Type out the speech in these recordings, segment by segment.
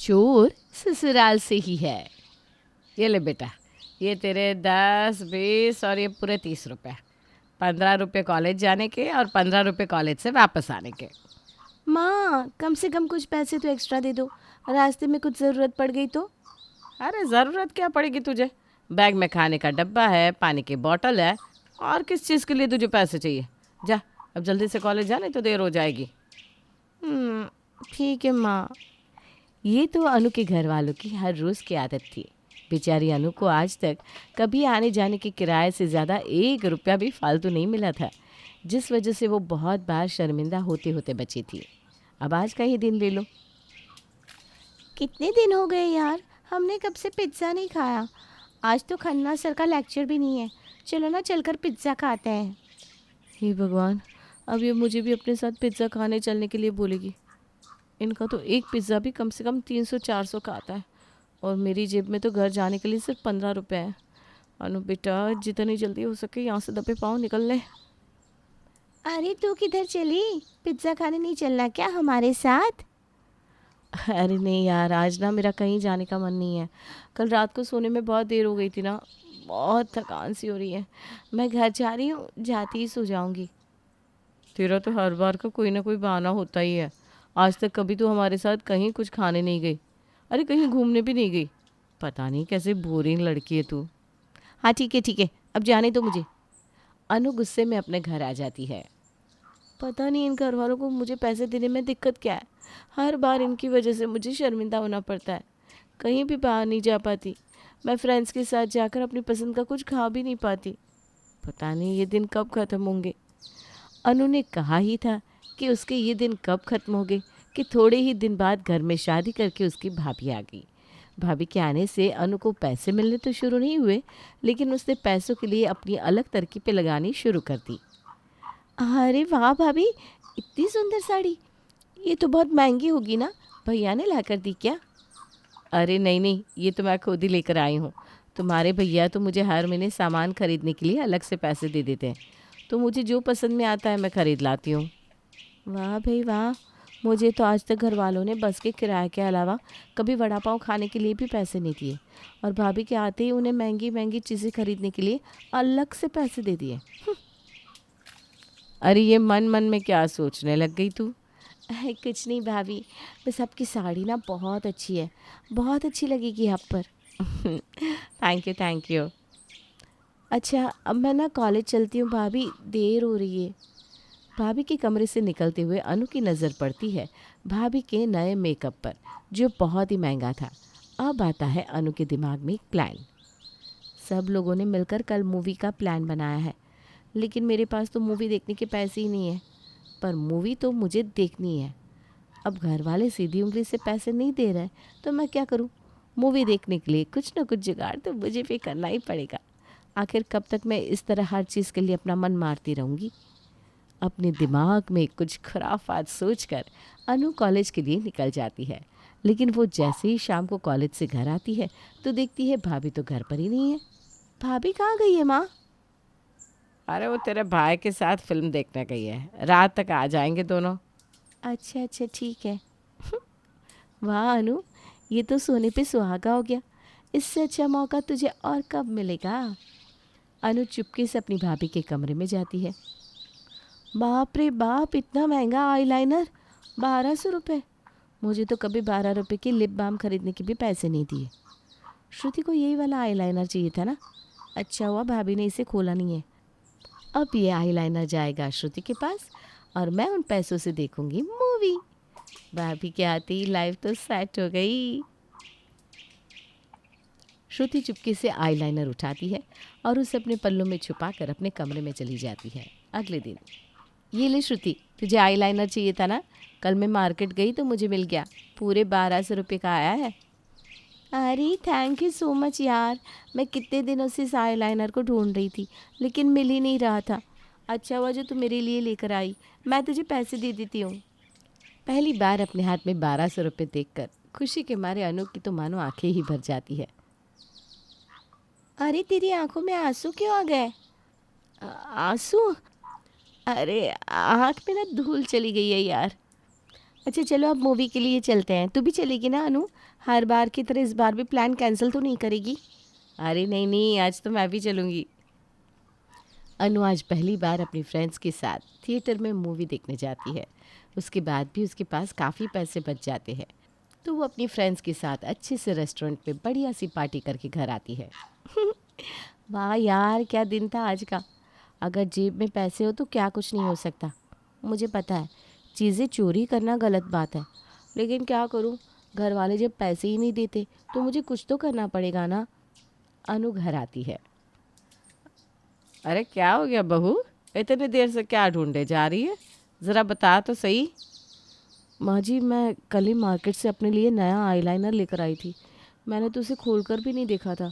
चोर ससुराल से ही है। ये ले बेटा, ये तेरे 10, 20 और ये पूरे 30 रुपए। 15 रुपये कॉलेज जाने के और 15 रुपये कॉलेज से वापस आने के। माँ, कम से कम कुछ पैसे तो एक्स्ट्रा दे दो, रास्ते में कुछ ज़रूरत पड़ गई तो। अरे ज़रूरत क्या पड़ेगी तुझे? बैग में खाने का डब्बा है, पानी की बोतल है, और किस चीज़ के लिए तुझे पैसे चाहिए? जा अब जल्दी से कॉलेज जा, नहीं तो देर हो जाएगी। ठीक है माँ। ये तो अनु के घर वालों की हर रोज़ की आदत थी। बेचारी अनु को आज तक कभी आने जाने के किराए से ज़्यादा 1 रुपया भी फालतू नहीं मिला था, जिस वजह से वो बहुत बार शर्मिंदा होते होते बची थी। अब आज का ही दिन ले लो। कितने दिन हो गए यार, हमने कब से पिज़्ज़ा नहीं खाया। आज तो खन्ना सर का लेक्चर भी नहीं है, चलो ना चलकर पिज़्ज़ा खाते हैं। हे भगवान, अब ये मुझे भी अपने साथ पिज़्ज़ा खाने चलने के लिए बोलेगी। इनका तो एक पिज़्ज़ा भी कम से कम 300-400 का आता है, और मेरी जेब में तो घर जाने के लिए सिर्फ 15 रुपये हैं। अनु बेटा, जितनी जल्दी हो सके यहाँ से दबे पाँव निकल ले। अरे तू किधर चली? पिज़्ज़ा खाने नहीं चलना क्या हमारे साथ? अरे नहीं यार, आज ना मेरा कहीं जाने का मन नहीं है। कल रात को सोने में बहुत देर हो गई थी ना, बहुत थकान सी हो रही है। मैं घर जा रही हूँ, जाती ही सो जाऊँगी। तेरा तो हर बार का कोई ना कोई बहाना होता ही है। आज तक कभी तो हमारे साथ कहीं कुछ खाने नहीं गई, अरे कहीं घूमने भी नहीं गई। पता नहीं कैसे बोरिंग लड़की है तू। हाँ ठीक है, अब जाने दो मुझे। अनु गुस्से में अपने घर आ जाती है। पता नहीं इन घर वालों को मुझे पैसे देने में दिक्कत क्या है। हर बार इनकी वजह से मुझे शर्मिंदा होना पड़ता है। कहीं भी बाहर नहीं जा पाती। मैं फ्रेंड्स के साथ जाकर अपनी पसंद का कुछ खा भी नहीं पाती। पता नहीं ये दिन कब ख़त्म होंगे। अनु ने कहा ही था कि उसके ये दिन कब ख़त्म होंगे कि थोड़े ही दिन बाद घर में शादी करके उसकी भाभी आ गई। भाभी के आने से अनु को पैसे मिलने तो शुरू नहीं हुए, लेकिन उसने पैसों के लिए अपनी अलग तरकीबें लगानी शुरू कर दी। अरे वाह भाभी, इतनी सुंदर साड़ी, ये तो बहुत महंगी होगी ना, भैया ने ला कर दी क्या? अरे नहीं नहीं, ये तो मैं खुद ही लेकर आई हूँ। तुम्हारे भैया तो मुझे हर महीने सामान खरीदने के लिए अलग से पैसे दे देते हैं, तो मुझे जो पसंद में आता है मैं ख़रीद लाती हूँ। वाह भाई वाह, मुझे तो आज तक घर वालों ने बस के किराए के अलावा कभी वड़ा पाव खाने के लिए भी पैसे नहीं दिए, और भाभी के आते ही उन्हें महंगी महंगी चीज़ें खरीदने के लिए अलग से पैसे दे दिए। अरे ये मन मन में क्या सोचने लग गई तू? कुछ नहीं भाभी, बस आपकी साड़ी ना बहुत अच्छी है, बहुत अच्छी लगेगी आप पर। Thank you thank you. अच्छा, अब मैं ना कॉलेज चलती हूँ भाभी, देर हो रही है। भाभी के कमरे से निकलते हुए अनु की नज़र पड़ती है भाभी के नए मेकअप पर, जो बहुत ही महंगा था। अब आता है अनु के दिमाग में एक प्लान। सब लोगों ने मिलकर कल मूवी का प्लान बनाया है, लेकिन मेरे पास तो मूवी देखने के पैसे ही नहीं है। पर मूवी तो मुझे देखनी है। अब घर वाले सीधी उंगली से पैसे नहीं दे रहे, तो मैं क्या करूं? मूवी देखने के लिए कुछ ना कुछ जुगाड़ तो मुझे भी करना ही पड़ेगा। आखिर कब तक मैं इस तरह हर चीज़ के लिए अपना मन मारती रहूँगी? अपने दिमाग में कुछ खुराफात सोचकर अनु कॉलेज के लिए निकल जाती है। लेकिन वो जैसे ही शाम को कॉलेज से घर आती है तो देखती है भाभी तो घर पर ही नहीं है। भाभी कहाँ गई है माँ? अरे वो तेरे भाई के साथ फिल्म देखने गई है, रात तक आ जाएंगे दोनों। अच्छा ठीक है। वाह अनु, ये तो सोने पे सुहागा हो गया। इससे अच्छा मौका तुझे और कब मिलेगा? अनु चुपके से अपनी भाभी के कमरे में जाती है। बाप रे बाप, इतना महंगा आईलाइनर, 1200 रुपये। मुझे तो कभी 12 रुपये की लिप बाम खरीदने के भी पैसे नहीं दिए। श्रुति को यही वाला आईलाइनर चाहिए था ना, अच्छा हुआ भाभी ने इसे खोला नहीं है। अब ये आईलाइनर जाएगा श्रुति के पास, और मैं उन पैसों से देखूंगी मूवी। भाभी के आते ही लाइफ तो सेट हो गई। श्रुति चुपके से आईलाइनर उठाती है और उसे अपने पल्लों में छुपाकर अपने कमरे में चली जाती है। अगले दिन, ये ले श्रुति, तुझे आईलाइनर चाहिए था ना, कल मैं मार्केट गई तो मुझे मिल गया, पूरे 1200 रुपये का आया है। अरे थैंक यू सो मच यार, मैं कितने दिनों से इस आईलाइनर को ढूंढ रही थी, लेकिन मिल ही नहीं रहा था। अच्छा हुआ जो तू मेरे लिए लेकर आई, मैं तुझे पैसे दे देती हूँ। पहली बार अपने हाथ में 1200 रुपये देखकर खुशी के मारे अनु की तो मानो आंखें ही भर जाती है। अरे तेरी आंखों में आंसू क्यों आ गए? आंसू? अरे आँख में ना धूल चली गई है यार। अच्छा चलो अब मूवी के लिए चलते हैं। तू भी चलेगी ना अनु? हर बार की तरह इस बार भी प्लान कैंसिल तो नहीं करेगी? अरे नहीं नहीं, आज तो मैं भी चलूँगी। अनु आज पहली बार अपनी फ्रेंड्स के साथ थिएटर में मूवी देखने जाती है। उसके बाद भी उसके पास काफ़ी पैसे बच जाते हैं, तो वो अपनी फ्रेंड्स के साथ अच्छे से रेस्टोरेंट पे बढ़िया सी पार्टी करके घर आती है। वाह यार, क्या दिन था आज का। अगर जेब में पैसे हो तो क्या कुछ नहीं हो सकता। मुझे पता है चीज़ें चोरी करना गलत बात है, लेकिन क्या करूं, घर वाले जब पैसे ही नहीं देते तो मुझे कुछ तो करना पड़ेगा ना। अनु घर आती है। अरे क्या हो गया बहू, इतने देर से क्या ढूंढे जा रही है? ज़रा बता तो सही। माँ जी, मैं कल ही मार्केट से अपने लिए नया आईलाइनर लेकर आई थी। मैंने तो उसे खोल कर भी नहीं देखा था।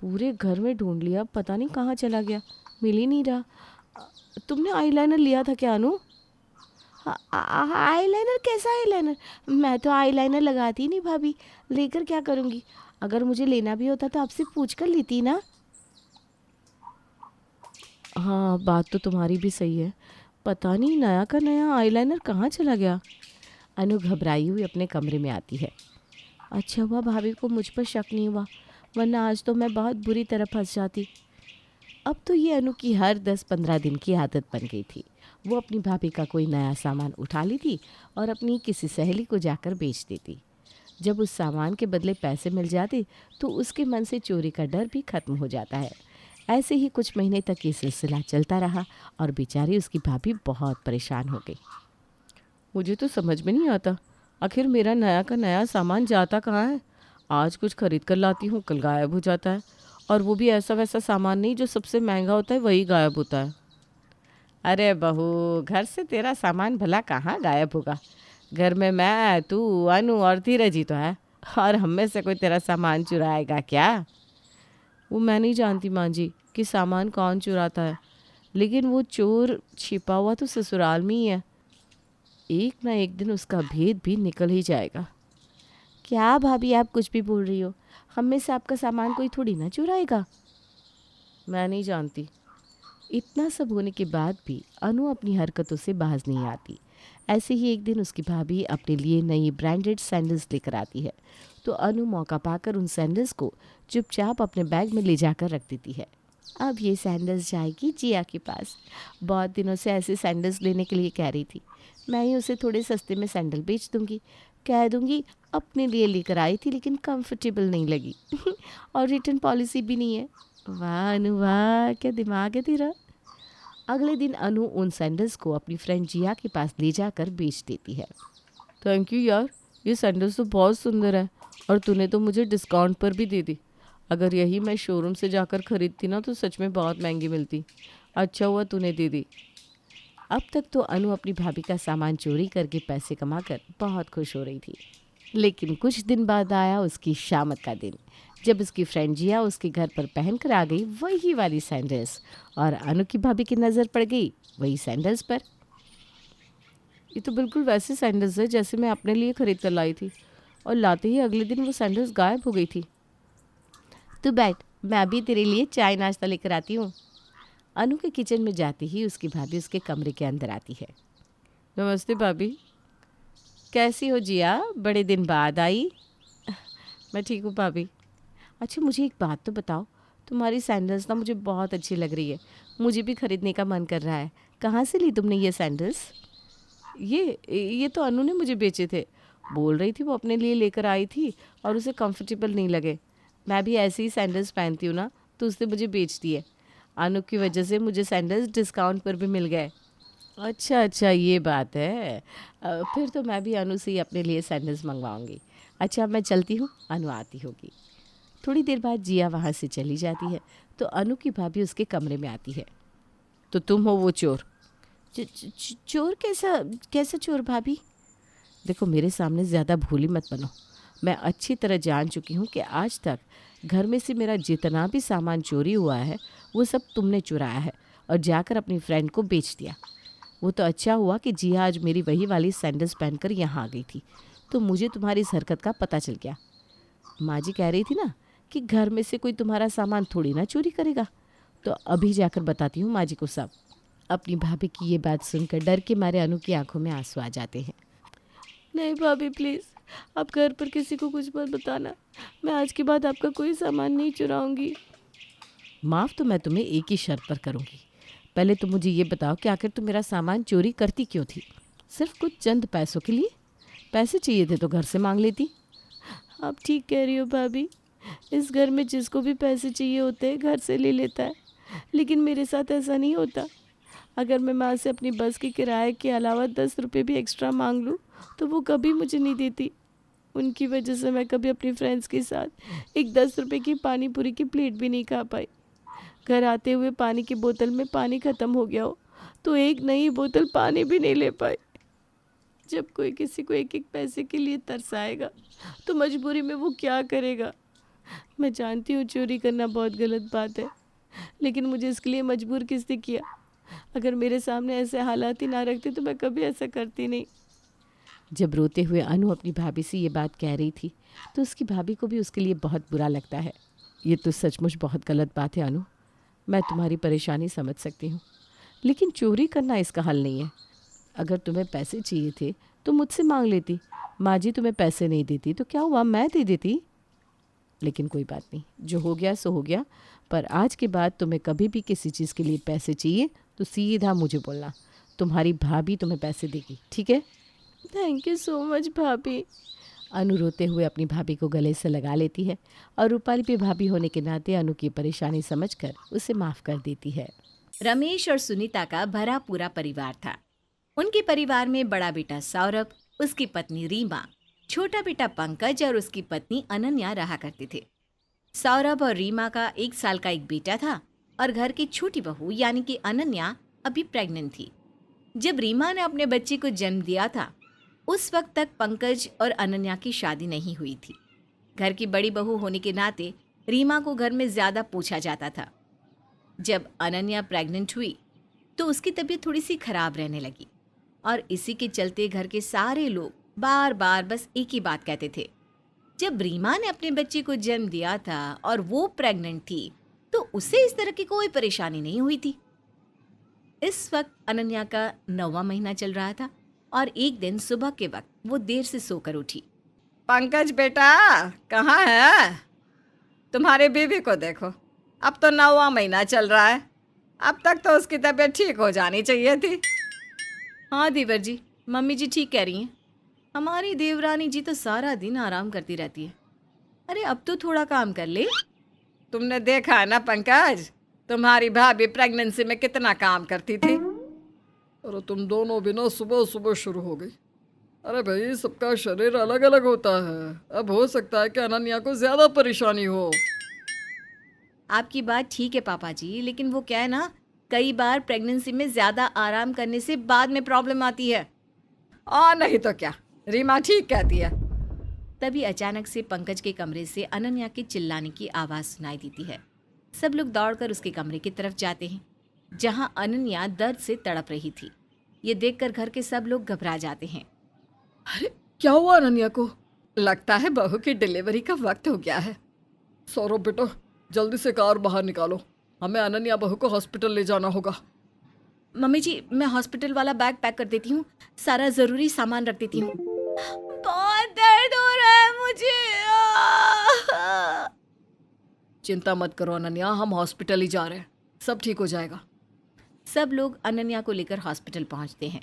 पूरे घर में ढूंढ लिया, पता नहीं कहाँ चला गया, मिल ही नहीं रहा। तुमने आईलाइनर लिया था क्या अनु? आईलाइनर? कैसा आईलाइनर? मैं तो आईलाइनर लगाती ही नहीं भाभी, लेकर क्या करूँगी? अगर मुझे लेना भी होता तो आपसे पूछ कर लेती ना। हाँ, बात तो तुम्हारी भी सही है। पता नहीं नया का नया आईलाइनर कहाँ चला गया। अनु घबराई हुई अपने कमरे में आती है। अच्छा हुआ भाभी को मुझ पर शक नहीं हुआ, वरना आज तो मैं बहुत बुरी तरह फंस जाती। अब तो ये अनु की हर 10-15 दिन की आदत बन गई थी। वो अपनी भाभी का कोई नया सामान उठा लेती और अपनी किसी सहेली को जाकर बेच देती। जब उस सामान के बदले पैसे मिल जाते तो उसके मन से चोरी का डर भी खत्म हो जाता है। ऐसे ही कुछ महीने तक ये सिलसिला चलता रहा और बेचारी उसकी भाभी बहुत परेशान हो गई। मुझे तो समझ में नहीं आता, आखिर मेरा नया का नया सामान जाता कहाँ है? आज कुछ खरीद कर लाती हूँ, कल गायब हो जाता है। और वो भी ऐसा वैसा सामान नहीं जो सबसे महंगा होता है वही गायब होता है। अरे बहू, घर से तेरा सामान भला कहाँ गायब होगा? घर में मैं, तू, अनु और धीरज ही तो है, और हम में से कोई तेरा सामान चुराएगा क्या? वो मैं नहीं जानती माँ जी कि सामान कौन चुराता है, लेकिन वो चोर छिपा हुआ तो ससुराल में ही है। एक ना एक दिन उसका भेद भी निकल ही जाएगा। क्या भाभी आप कुछ भी बोल रही हो? हम में से आपका सामान कोई थोड़ी ना चुराएगा। मैं नहीं जानती। इतना सब होने के बाद भी अनु अपनी हरकतों से बाज नहीं आती। ऐसे ही एक दिन उसकी भाभी अपने लिए नई ब्रांडेड सैंडल्स लेकर आती है, तो अनु मौका पाकर उन सैंडल्स को चुपचाप अपने बैग में ले जाकर रख देती है। अब ये सैंडल्स जाएगी जिया के पास। बहुत दिनों से ऐसे सैंडल्स लेने के लिए कह रही थी। मैं ही उसे थोड़े सस्ते में सैंडल बेच दूंगी। कह दूंगी अपने लिए लेकर आई थी लेकिन कंफर्टेबल नहीं लगी और रिटर्न पॉलिसी भी नहीं है। वाह अनु वाह, क्या दिमाग है तेरा। अगले दिन अनु उन सैंडल्स को अपनी फ्रेंड जिया के पास ले जाकर बेच देती है। थैंक यू यार, ये सैंडल्स तो बहुत सुंदर है और तूने तो मुझे डिस्काउंट पर भी दे दी। अगर यही मैं शोरूम से जाकर ख़रीदती ना तो सच में बहुत महंगी मिलती। अच्छा हुआ तूने दे दी। अब तक तो अनु अपनी भाभी का सामान चोरी करके पैसे कमाकर बहुत खुश हो रही थी, लेकिन कुछ दिन बाद आया उसकी शामत का दिन, जब उसकी फ्रेंड जिया उसके घर पर पहन कर आ गई वही वाली सैंडल्स, और अनु की भाभी की नज़र पड़ गई वही सैंडल्स पर। ये तो बिल्कुल वैसे सैंडल्स है जैसे मैं अपने लिए ख़रीद कर लाई थी, और लाते ही अगले दिन वो सैंडल्स गायब हो गई थी। तू बैठ, मैं अभी तेरे लिए चाय नाश्ता लेकर आती हूँ। अनु के किचन में जाती ही उसकी भाभी उसके कमरे के अंदर आती है। नमस्ते भाभी। कैसी हो जिया, बड़े दिन बाद आई। मैं ठीक हूँ भाभी। अच्छा मुझे एक बात तो बताओ, तुम्हारी सैंडल्स ना मुझे बहुत अच्छी लग रही है, मुझे भी ख़रीदने का मन कर रहा है। कहाँ से ली तुमने ये सैंडल्स? ये तो अनु ने मुझे बेचे थे। बोल रही थी वो अपने लिए लेकर आई थी और उसे कंफर्टेबल नहीं लगे। मैं भी ऐसे ही सैंडल्स पहनती हूँ ना, तो उसने मुझे बेच दिए। अनु की वजह से मुझे सैंडल्स डिस्काउंट पर भी मिल गए। अच्छा अच्छा, ये बात है। फिर तो मैं भी अनु से ही अपने लिए सैंडल्स मंगवाऊंगी। अच्छा मैं चलती हूँ, अनु आती होगी। थोड़ी देर बाद जिया वहाँ से चली जाती है, तो अनु की भाभी उसके कमरे में आती है। तो तुम हो वो चोर? चोर? कैसा चोर भाभी? देखो मेरे सामने ज़्यादा भोली मत बनो। मैं अच्छी तरह जान चुकी हूँ कि आज तक घर में से मेरा जितना भी सामान चोरी हुआ है वो सब तुमने चुराया है और जाकर अपनी फ्रेंड को बेच दिया। वो तो अच्छा हुआ कि जिया आज मेरी वही वाली सैंडल्स पहनकर यहाँ आ गई थी, तो मुझे तुम्हारी इस हरकत का पता चल गया। माँ जी कह रही थी ना कि घर में से कोई तुम्हारा सामान थोड़ी ना चोरी करेगा, तो अभी जाकर बताती हूँ माँ जी को सब। अपनी भाभी की ये बात सुनकर डर के मारे अनु की आंखों में आंसू आ जाते हैं। नहीं भाभी प्लीज़, आप घर पर किसी को कुछ मत बताना। मैं आज के बाद आपका कोई सामान नहीं चुराऊंगी। माफ़ तो मैं तुम्हें एक ही शर्त पर करूँगी। पहले तो मुझे ये बताओ कि आखिर तुम मेरा सामान चोरी करती क्यों थी? सिर्फ कुछ चंद पैसों के लिए? पैसे चाहिए थे तो घर से मांग लेती। आप ठीक कह रही हो भाभी, इस घर में जिसको भी पैसे चाहिए होते हैं घर से ले लेता है, लेकिन मेरे साथ ऐसा नहीं होता। अगर मैं माँ से अपनी बस के किराए के अलावा 10 रुपये भी एक्स्ट्रा मांग लूँ तो वो कभी मुझे नहीं देती। उनकी वजह से मैं कभी अपनी फ्रेंड्स के साथ एक 10 रुपये की पानी पूरी की प्लेट भी नहीं खा पाई। घर आते हुए पानी की बोतल में पानी ख़त्म हो गया हो तो एक नई बोतल पानी भी नहीं ले पाई। जब कोई किसी को एक एक पैसे के लिए तरसाएगा तो मजबूरी में वो क्या करेगा। मैं जानती हूँ चोरी करना बहुत गलत बात है, लेकिन मुझे इसके लिए मजबूर किसने किया? अगर मेरे सामने ऐसे हालात ही ना रखते तो मैं कभी ऐसा करती नहीं। जब रोते हुए अनु अपनी भाभी से ये बात कह रही थी तो उसकी भाभी को भी उसके लिए बहुत बुरा लगता है। ये तो सचमुच बहुत गलत बात है अनु। मैं तुम्हारी परेशानी समझ सकती हूँ, लेकिन चोरी करना इसका हल नहीं है। अगर तुम्हें पैसे चाहिए थे तो मुझसे मांग लेती। माँ जी तुम्हें पैसे नहीं देती तो क्या हुआ, मैं दे देती। लेकिन कोई बात नहीं, जो हो गया सो हो गया। पर आज के बाद तुम्हें कभी भी किसी चीज़ के लिए पैसे चाहिए तो सीधा मुझे बोलना। तुम्हारी भाभी तुम्हें पैसे देगी, ठीक है? थैंक यू सो मच भाभी। अनु रोते हुए अपनी भाभी को गले से लगा लेती है और रूपाली भी भाभी होने के नाते अनु की परेशानी समझकर उसे माफ़ कर देती है। रमेश और सुनीता का भरा पूरा परिवार था। उनके परिवार में बड़ा बेटा सौरभ, उसकी पत्नी रीमा, छोटा बेटा पंकज और उसकी पत्नी अनन्या रहा करते थे। सौरभ और रीमा का 1 साल का एक बेटा था और घर की छोटी बहू यानी कि अनन्या अभी प्रेग्नेंट थी। जब रीमा ने अपने बच्चे को जन्म दिया था उस वक्त तक पंकज और अनन्या की शादी नहीं हुई थी। घर की बड़ी बहू होने के नाते रीमा को घर में ज़्यादा पूछा जाता था। जब अनन्या प्रेग्नेंट हुई तो उसकी तबीयत थोड़ी सी खराब रहने लगी और इसी के चलते घर के सारे लोग बार बार बस एक ही बात कहते थे। जब रीमा ने अपने बच्चे को जन्म दिया था और वो प्रेग्नेंट थी तो उसे इस तरह की कोई परेशानी नहीं हुई थी। इस वक्त अनन्या का 9वां महीना चल रहा था और एक दिन सुबह के वक्त वो देर से सोकर उठी। पंकज बेटा कहाँ है? तुम्हारे बीवी को देखो, अब तो 9वां महीना चल रहा है। अब तक तो उसकी तबीयत ठीक हो जानी चाहिए थी। हाँ देवर जी, मम्मी जी ठीक कह रही हैं। हमारी देवरानी जी तो सारा दिन आराम करती रहती है। अरे अब तो थोड़ा काम कर ले। तुमने देखा है ना पंकज, तुम्हारी भाभी प्रेगनेंसी में कितना काम करती थी। अरे तुम दोनों भी ना सुबह सुबह शुरू हो गई। अरे भाई सबका शरीर अलग अलग होता है, अब हो सकता है कि अनन्या को ज़्यादा परेशानी हो। आपकी बात ठीक है पापा जी, लेकिन वो क्या है ना, कई बार प्रेगनेंसी में ज़्यादा आराम करने से बाद में प्रॉब्लम आती है। और नहीं तो क्या, रीमा ठीक कहती है। तभी अचानक से पंकज के कमरे से अनन्या के चिल्लाने की आवाज़ सुनाई देती है। सब लोग दौड़कर उसके कमरे की तरफ जाते हैं जहां अनन्या दर्द से तड़प रही थी। ये देखकर घर के सब लोग घबरा जाते हैं। अरे क्या हुआ अनन्या को? लगता है बहू की डिलीवरी का वक्त हो गया है। सौरभ बेटा जल्दी से कार बाहर निकालो, हमें अनन्या बहू को हॉस्पिटल ले जाना होगा। मम्मी जी मैं हॉस्पिटल वाला बैग पैक कर देती हूँ, सारा ज़रूरी सामान रख देती हूँ। बहुत दर्द हो रहा है मुझे। चिंता मत करो अनन्या, हम हॉस्पिटल ही जा रहे हैं, सब ठीक हो जाएगा। सब लोग अनन्या को लेकर हॉस्पिटल पहुंचते हैं।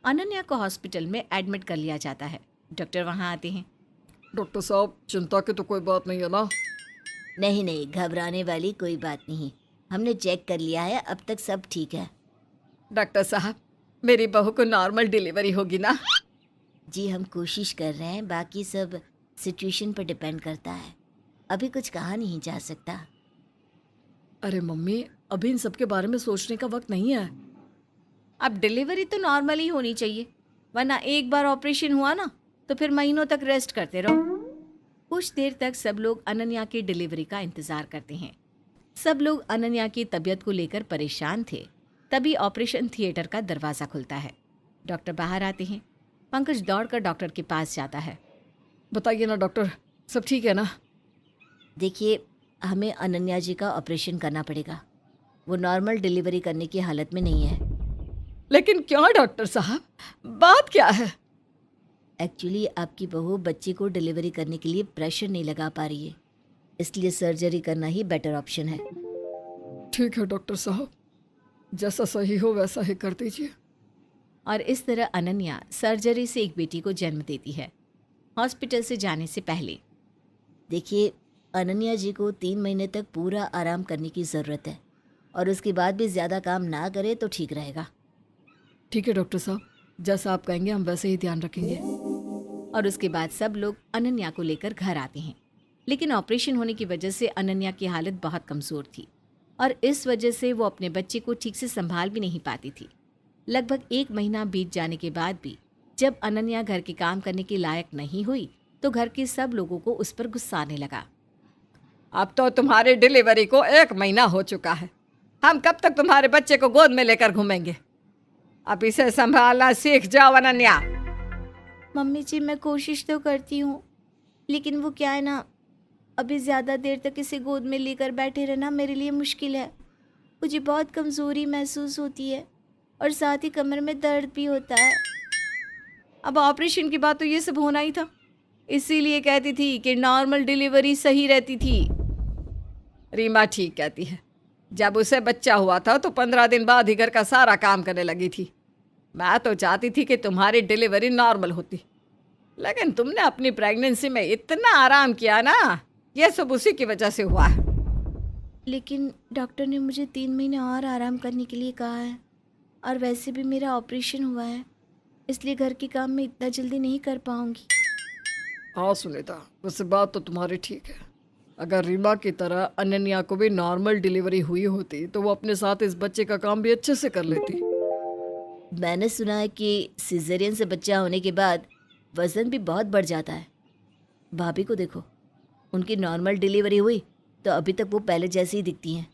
अनन्या को हॉस्पिटल में एडमिट कर लिया जाता है। डॉक्टर वहां आते हैं। डॉक्टर साहब चिंता की तो कोई बात नहीं है ना? नहीं नहीं, घबराने वाली कोई बात नहीं, हमने चेक कर लिया है, अब तक सब ठीक है। डॉक्टर साहब मेरी बहू को नॉर्मल डिलीवरी होगी ना? जी हम कोशिश कर रहे हैं, बाकी सब सिचुएशन पर डिपेंड करता है, अभी कुछ कहा नहीं जा सकता। अरे मम्मी अभी इन सब के बारे में सोचने का वक्त नहीं है। अब डिलीवरी तो नॉर्मल ही होनी चाहिए, वरना एक बार ऑपरेशन हुआ ना तो फिर महीनों तक रेस्ट करते रहो। कुछ देर तक सब लोग अनन्या की डिलीवरी का इंतज़ार करते हैं। सब लोग अनन्या की तबीयत को लेकर परेशान थे। तभी ऑपरेशन थिएटर का दरवाज़ा खुलता है। डॉक्टर बाहर आते हैं। पंकज दौड़कर डॉक्टर के पास जाता है। बताइए ना डॉक्टर, सब ठीक है ना? देखिए हमें अनन्या जी का ऑपरेशन करना पड़ेगा, वो नॉर्मल डिलीवरी करने की हालत में नहीं है। लेकिन क्यों डॉक्टर साहब, बात क्या है? एक्चुअली आपकी बहू बच्चे को डिलीवरी करने के लिए प्रेशर नहीं लगा पा रही है, इसलिए सर्जरी करना ही बेटर ऑप्शन है। ठीक है डॉक्टर साहब, जैसा सही हो वैसा ही कर दीजिए। और इस तरह अनन्या सर्जरी से एक बेटी को जन्म देती है। हॉस्पिटल से जाने से पहले देखिए, अनन्या जी को 3 महीने तक पूरा आराम करने की ज़रूरत है और उसके बाद भी ज़्यादा काम ना करे तो ठीक रहेगा। ठीक है डॉक्टर साहब, जैसा आप कहेंगे हम वैसे ही ध्यान रखेंगे। और उसके बाद सब लोग अनन्या को लेकर घर आते हैं। लेकिन ऑपरेशन होने की वजह से अनन्या की हालत बहुत कमज़ोर थी और इस वजह से वो अपने बच्चे को ठीक से संभाल भी नहीं पाती थी। लगभग 1 महीना बीत जाने के बाद भी जब अनन्या घर के काम करने के लायक नहीं हुई तो घर के सब लोगों को उस पर गुस्सा आने लगा। अब तो तुम्हारी डिलीवरी को 1 महीना हो चुका है, हम कब तक तुम्हारे बच्चे को गोद में लेकर घूमेंगे? अब इसे संभालना सीख जाओ अनन्या। मम्मी जी मैं कोशिश तो करती हूँ, लेकिन वो क्या है ना, अभी ज़्यादा देर तक इसे गोद में लेकर बैठे रहना मेरे लिए मुश्किल है। मुझे बहुत कमज़ोरी महसूस होती है और साथ ही कमर में दर्द भी होता है। अब ऑपरेशन के बाद तो ये सब होना ही था, इसीलिए कहती थी कि नॉर्मल डिलीवरी सही रहती थी। रीमा ठीक कहती है, जब उसे बच्चा हुआ था तो 15 दिन बाद ही घर का सारा काम करने लगी थी। मैं तो चाहती थी कि तुम्हारी डिलीवरी नॉर्मल होती, लेकिन तुमने अपनी प्रेगनेंसी में इतना आराम किया ना, ये सब उसी की वजह से हुआ है। लेकिन डॉक्टर ने मुझे 3 महीने और आराम करने के लिए कहा है और वैसे भी मेरा ऑपरेशन हुआ है, इसलिए घर के काम मैं इतना जल्दी नहीं कर पाऊंगी। हाँ सुनीता, वैसे बात तो तुम्हारी ठीक है। अगर रीमा की तरह अनन्या को भी नॉर्मल डिलीवरी हुई होती तो वो अपने साथ इस बच्चे का काम भी अच्छे से कर लेती। मैंने सुना है कि सिजेरियन से बच्चा होने के बाद वज़न भी बहुत बढ़ जाता है। भाभी को देखो, उनकी नॉर्मल डिलीवरी हुई तो अभी तक वो पहले जैसी ही दिखती हैं।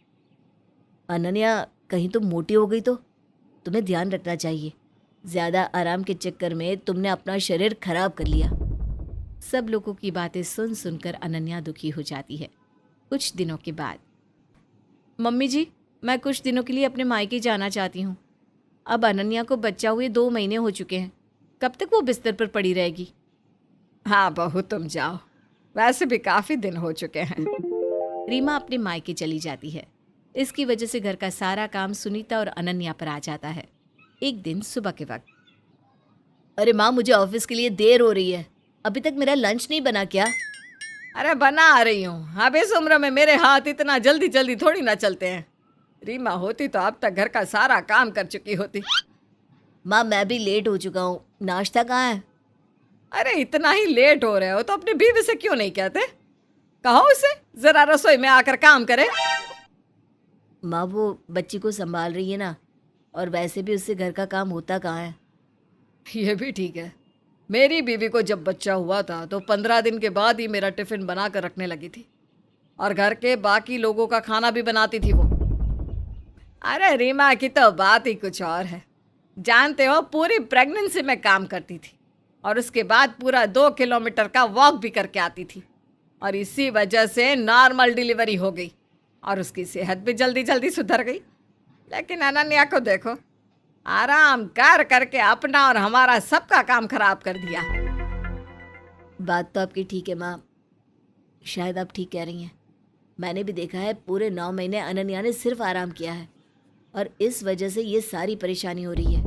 अनन्या कहीं तुम मोटी हो गई तो तुम्हें ध्यान रखना चाहिए। ज़्यादा आराम के चक्कर में तुमने अपना शरीर खराब कर लिया। सब लोगों की बातें सुन सुनकर अनन्या दुखी हो जाती है। कुछ दिनों के बाद, मम्मी जी मैं कुछ दिनों के लिए अपने मायके जाना चाहती हूँ। अब अनन्या को बच्चा हुए 2 महीने हो चुके हैं, कब तक वो बिस्तर पर पड़ी रहेगी? हाँ बहू तुम जाओ, वैसे भी काफ़ी दिन हो चुके हैं। रीमा अपने मायके चली जाती है। इसकी वजह से घर का सारा काम सुनीता और अनन्या पर आ जाता है। एक दिन सुबह के वक्त, अरे माँ, मुझे ऑफिस के लिए देर हो रही है, अभी तक मेरा लंच नहीं बना क्या? अरे बना रही हूँ, अब इस उम्र में मेरे हाथ इतना जल्दी जल्दी थोड़ी ना चलते हैं। रीमा होती तो अब तक घर का सारा काम कर चुकी होती। माँ मैं भी लेट हो चुका हूँ, नाश्ता कहाँ है? अरे इतना ही लेट हो रहे हो तो अपनी बीवी से क्यों नहीं कहते? कहो उसे जरा रसोई में आकर काम करे। माँ वो बच्ची को संभाल रही है ना, और वैसे भी उससे घर का काम होता कहाँ है। ये भी ठीक है, मेरी बीवी को जब बच्चा हुआ था तो 15 दिन के बाद ही मेरा टिफ़िन बना कर रखने लगी थी और घर के बाकी लोगों का खाना भी बनाती थी वो। अरे रीमा की तो बात ही कुछ और है। जानते हो, पूरी प्रेगनेंसी में काम करती थी और उसके बाद पूरा 2 किलोमीटर का वॉक भी करके आती थी और इसी वजह से नॉर्मल डिलीवरी हो गई और उसकी सेहत भी जल्दी जल्दी सुधर गई। लेकिन अनन्या को देखो, आराम कर करके अपना और हमारा सबका काम खराब कर दिया। बात तो आपकी ठीक है माँ, शायद आप ठीक कह रही हैं। मैंने भी देखा है, पूरे 9 महीने अनन्या ने सिर्फ आराम किया है और इस वजह से ये सारी परेशानी हो रही है।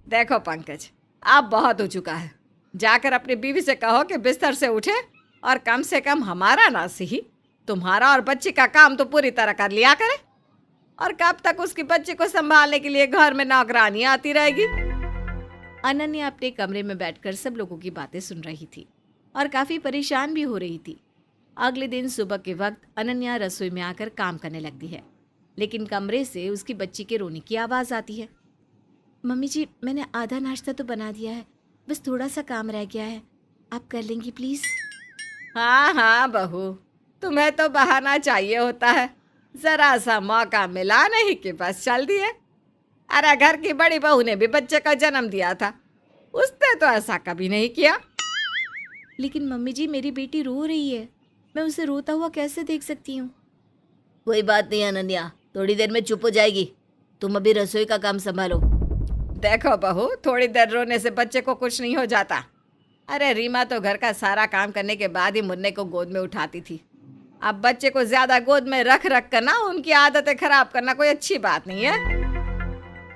देखो पंकज, अब बहुत हो चुका है। जाकर अपनी बीवी से कहो कि बिस्तर से उठे और कम से कम हमारा ना सही तुम्हारा और बच्ची का काम तो पूरी तरह कर लिया करे। और कब तक उसकी बच्ची को संभालने के लिए घर में नौकरानी आती रहेगी? अनन्या अपने कमरे में बैठकर सब लोगों की बातें सुन रही थी और काफ़ी परेशान भी हो रही थी। अगले दिन सुबह के वक्त अनन्या रसोई में आकर काम करने लगती है, लेकिन कमरे से उसकी बच्ची के रोने की आवाज़ आती है। मम्मी जी मैंने आधा नाश्ता तो बना दिया है, बस थोड़ा सा काम रह गया है, आप कर लेंगी प्लीज़? हाँ हाँ बहू, तुम्हें तो बहाना चाहिए होता है। जरा सा मौका मिला नहीं कि बस चल दिए। अरे घर की बड़ी बहू ने भी बच्चे का जन्म दिया था, उसने तो ऐसा कभी नहीं किया। लेकिन मम्मी जी मेरी बेटी रो रही है, मैं उसे रोता हुआ कैसे देख सकती हूँ? कोई बात नहीं अनन्या, थोड़ी देर में चुप हो जाएगी। तुम अभी रसोई का काम संभालो। देखो बहू, थोड़ी देर रोने से बच्चे को कुछ नहीं हो जाता। अरे रीमा तो घर का सारा काम करने के बाद ही मुन्ने को गोद में उठाती थी। अब बच्चे को ज्यादा गोद में रख रख कर ना उनकी आदतें खराब करना कोई अच्छी बात नहीं है।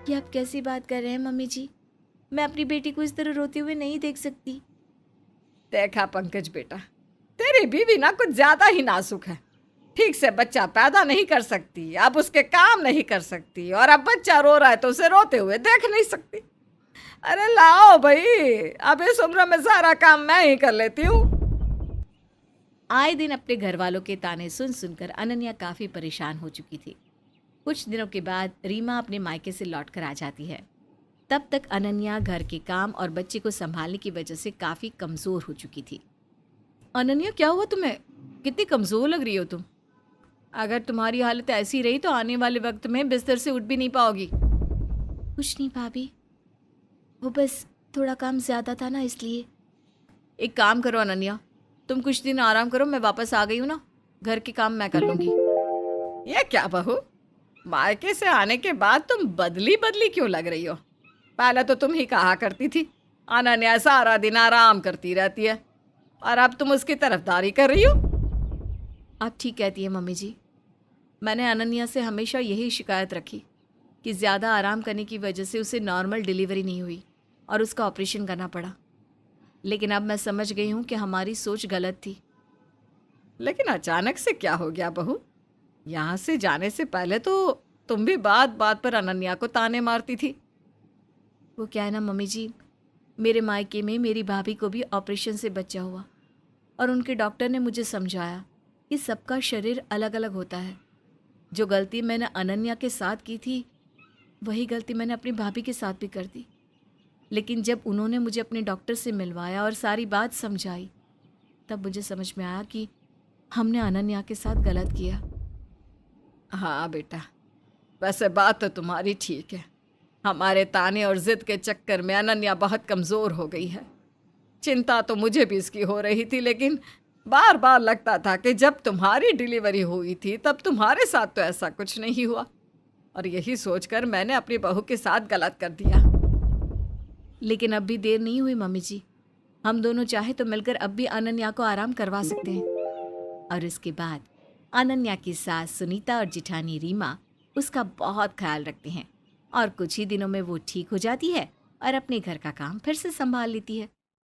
ये आप कैसी बात कर रहे हैं मम्मी जी? मैं अपनी बेटी को इस तरह रोते हुए नहीं देख सकती। देखा पंकज बेटा, तेरी बीवी ना कुछ ज्यादा ही नाजुक है। ठीक से बच्चा पैदा नहीं कर सकती, अब उसके काम नहीं कर सकती, और अब बच्चा रो रहा है तो उसे रोते हुए देख नहीं सकती। अरे लाओ भाई, अब इस उम्र में सारा काम मैं ही कर लेती हूँ। आए दिन अपने घर वालों के ताने सुन सुनकर अनन्या काफी परेशान हो चुकी थी। कुछ दिनों के बाद रीमा अपने मायके से लौट कर आ जाती है। तब तक अनन्या घर के काम और बच्चे को संभालने की वजह से काफी कमजोर हो चुकी थी। अनन्या, क्या हुआ तुम्हें? कितनी कमजोर लग रही हो तुम। अगर तुम्हारी हालत ऐसी रही तो आने वाले वक्त में बिस्तर से उठ भी नहीं पाओगी। कुछ नहीं भाभी, वो बस थोड़ा काम ज्यादा था ना, इसलिए। एक काम करो अनन्या, तुम कुछ दिन आराम करो, मैं वापस आ गई हूँ ना, घर के काम मैं कर लूंगी। ये क्या बहू, मायके से आने के बाद तुम बदली बदली क्यों लग रही हो? पहले तो तुम ही कहा करती थी अनन्या सारा दिन आराम करती रहती है, और अब तुम उसकी तरफदारी कर रही हो। आप ठीक कहती है मम्मी जी। मैंने अनन्या से हमेशा यही शिकायत रखी कि ज़्यादा आराम करने की वजह से उसे नॉर्मल डिलीवरी नहीं हुई और उसका ऑपरेशन करना पड़ा। लेकिन अब मैं समझ गई हूँ कि हमारी सोच गलत थी। लेकिन अचानक से क्या हो गया बहू? यहाँ से जाने से पहले तो तुम भी बात बात पर अनन्या को ताने मारती थी। वो क्या है ना मम्मी जी, मेरे मायके में मेरी भाभी को भी ऑपरेशन से बच्चा हुआ और उनके डॉक्टर ने मुझे समझाया कि सबका शरीर अलग अलग होता है। जो गलती मैंने अनन्या के साथ की थी वही गलती मैंने अपनी भाभी के साथ भी कर दी। लेकिन जब उन्होंने मुझे अपने डॉक्टर से मिलवाया और सारी बात समझाई, तब मुझे समझ में आया कि हमने अनन्या के साथ गलत किया। हाँ बेटा, वैसे बात तो तुम्हारी ठीक है। हमारे ताने और जिद के चक्कर में अनन्या बहुत कमज़ोर हो गई है। चिंता तो मुझे भी इसकी हो रही थी, लेकिन बार बार लगता था कि जब तुम्हारी डिलीवरी हुई थी तब तुम्हारे साथ तो ऐसा कुछ नहीं हुआ, और यही सोचकर मैंने अपनी बहू के साथ गलत कर दिया। लेकिन अब भी देर नहीं हुई मम्मी जी। हम दोनों चाहे तो मिलकर अब भी अनन्या को आराम करवा सकते हैं। और इसके बाद अनन्या की सास सुनीता और जिठानी रीमा उसका बहुत ख्याल रखते हैं और कुछ ही दिनों में वो ठीक हो जाती है और अपने घर का काम फिर से संभाल लेती है।